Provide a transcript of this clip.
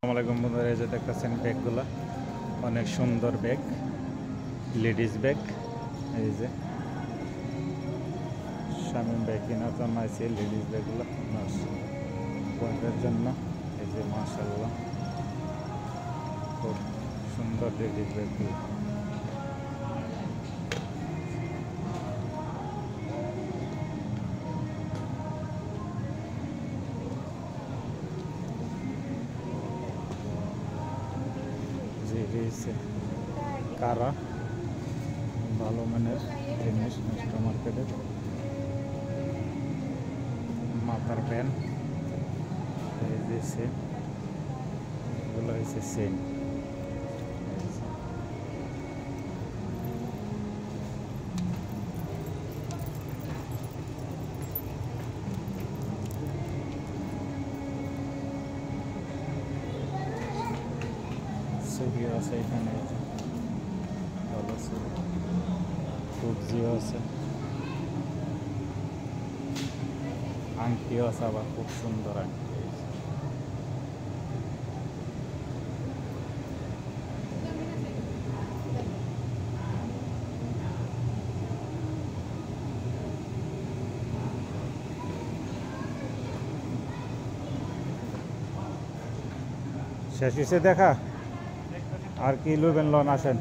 আসসালামাইকুম বন্ধুরা, এই যে দেখতেছেন ব্যাগগুলো অনেক সুন্দর ব্যাগ, লেডিস ব্যাগ। এই যে শামিম ব্যাগ কেনার জন্য আছে লেডিস ব্যাগগুলো বোনদের জন্য। এই যে মাশাআল্লাহ খুব সুন্দর লেডিস ব্যাগগুলো। কারা ভালো মানের জিনিস মিস্টার মার্কেটের। মাথার ব্যান, এই যে সেম, এগুলো হয়েছে সেম। ছবি আছে এখানে, ভালো ছবি, সবজিও আছে, আংটিও আছে, আবার খুব সুন্দর আংটি। শেষ হয়েছে দেখা, আর কি লইবেন লন আসেন।